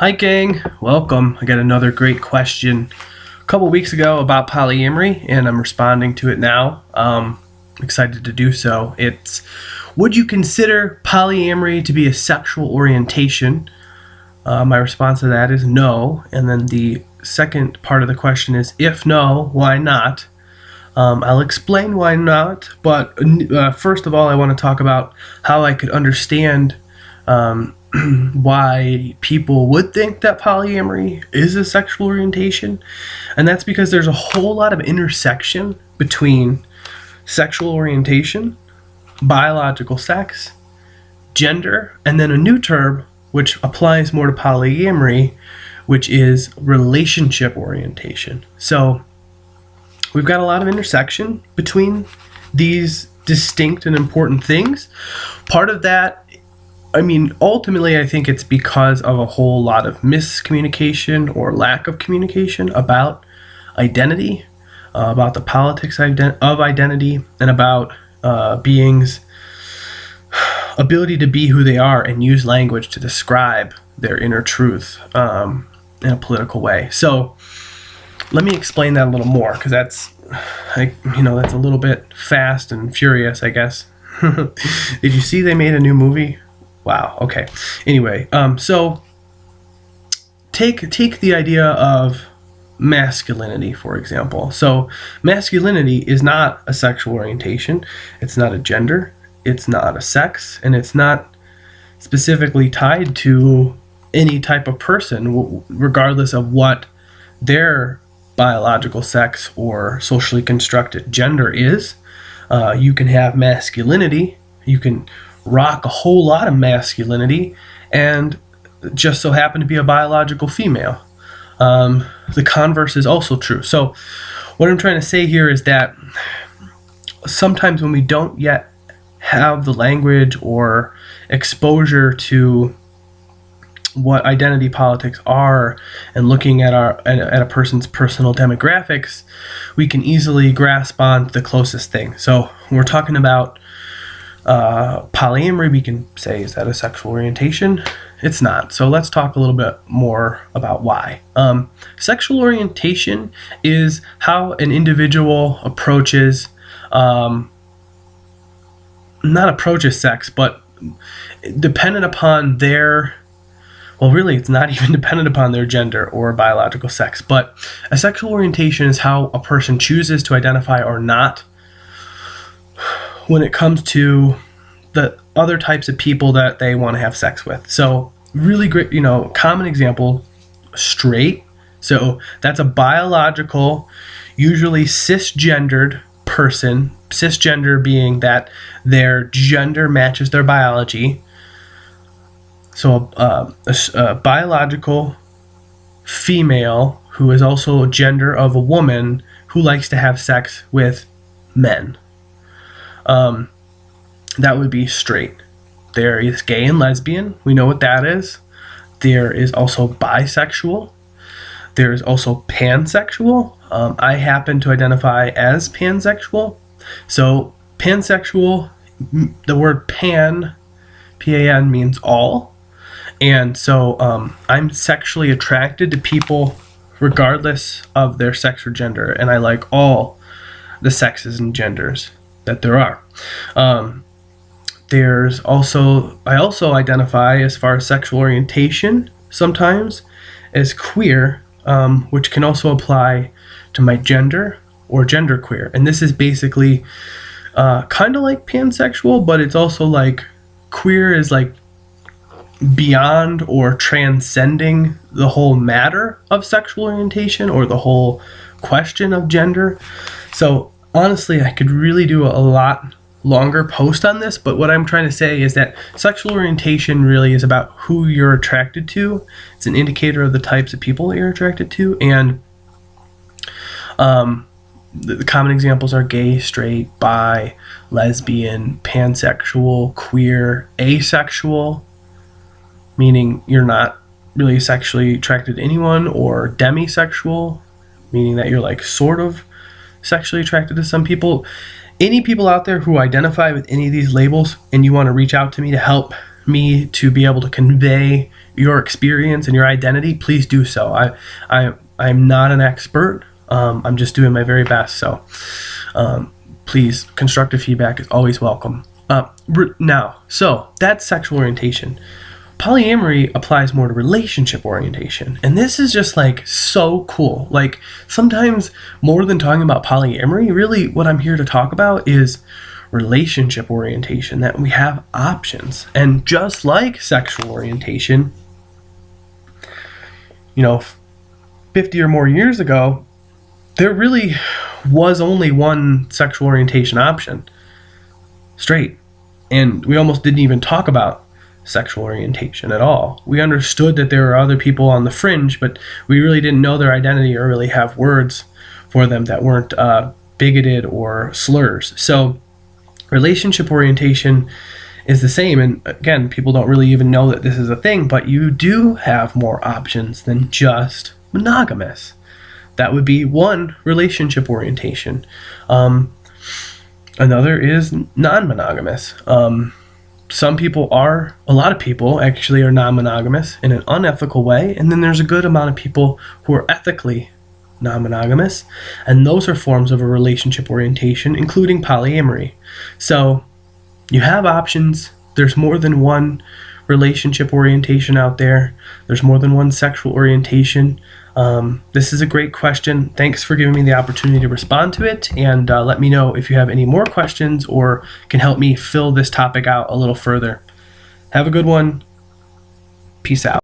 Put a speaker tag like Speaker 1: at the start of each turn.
Speaker 1: Hi gang, welcome. I got another great question a couple weeks ago about polyamory and I'm responding to it now. Excited to do so. It's, would you consider polyamory to be a sexual orientation? My response to that is no. And then the second part of the question is, if no, why not? I'll explain why not, but first of all, I want to talk about how I could understand why people would think that polyamory is a sexual orientation. And that's because there's a whole lot of intersection between sexual orientation, biological sex, gender, and then a new term which applies more to polyamory, which is relationship orientation. So we've got a lot of intersection between these distinct and important things. Part of that, ultimately, I think it's because of a whole lot of miscommunication or lack of communication about identity, about the politics of identity, and about beings' ability to be who they are and use language to describe their inner truth in a political way. So let me explain that a little more, because that's a little bit fast and furious, I guess. Did you see they made a new movie? Wow. Okay. Anyway, so take the idea of masculinity, for example. So masculinity is not a sexual orientation. It's not a gender. It's not a sex, and it's not specifically tied to any type of person, regardless of what their biological sex or socially constructed gender is. You can have masculinity. You can rock a whole lot of masculinity and just so happen to be a biological female. The converse is also true. So what I'm trying to say here is that sometimes when we don't yet have the language or exposure to what identity politics are and looking at a person's personal demographics, we can easily grasp on the closest thing. So when we're talking about polyamory, we can say, is that a sexual orientation? It's not. So let's talk a little bit more about why. Sexual orientation is how an individual approaches, not approaches sex, but dependent upon their, well, really, it's not even dependent upon their gender or biological sex, but a sexual orientation is how a person chooses to identify or not when it comes to the other types of people that they want to have sex with. So really great, common example, straight. So that's a biological, usually cisgendered person, cisgender being that their gender matches their biology. So a biological female who is also a gender of a woman who likes to have sex with men. That would be straight. There is gay and lesbian. We know what that is. There is also bisexual. There is also pansexual. I happen to identify as pansexual. So pansexual, the word pan, P-A-N, means all. And so I'm sexually attracted to people regardless of their sex or gender. And I like all the sexes and genders that there are. I also identify as far as sexual orientation sometimes as queer, which can also apply to my gender or genderqueer. And this is basically kind of like pansexual, but it's also like queer is like beyond or transcending the whole matter of sexual orientation or the whole question of gender. So honestly, I could really do a lot longer post on this, but what I'm trying to say is that sexual orientation really is about who you're attracted to. It's an indicator of the types of people that you're attracted to, and the common examples are gay, straight, bi, lesbian, pansexual, queer, asexual, meaning you're not really sexually attracted to anyone, or demisexual, meaning that you're like sort of sexually attracted to some people. Any people out there who identify with any of these labels and you want to reach out to me to help me to be able to convey your experience and your identity, please do so. I'm not an expert. I'm just doing my very best. So please, constructive feedback is always welcome. So that's sexual orientation. Polyamory applies more to relationship orientation. And this is just like so cool. Like sometimes more than talking about polyamory, really what I'm here to talk about is relationship orientation, that we have options. And just like sexual orientation, 50 or more years ago, there really was only one sexual orientation option: straight. And we almost didn't even talk about sexual orientation at all. We understood that there were other people on the fringe, but we really didn't know their identity or really have words for them that weren't bigoted or slurs. So relationship orientation is the same. And again, people don't really even know that this is a thing, but you do have more options than just monogamous. That would be one relationship orientation. Another is non-monogamous. A lot of people actually are non-monogamous in an unethical way, and then there's a good amount of people who are ethically non-monogamous, and those are forms of a relationship orientation, including polyamory. So you have options. There's more than one relationship orientation out there. There's more than one sexual orientation. This is a great question. Thanks for giving me the opportunity to respond to it, and let me know if you have any more questions or can help me fill this topic out a little further. Have a good one. Peace out.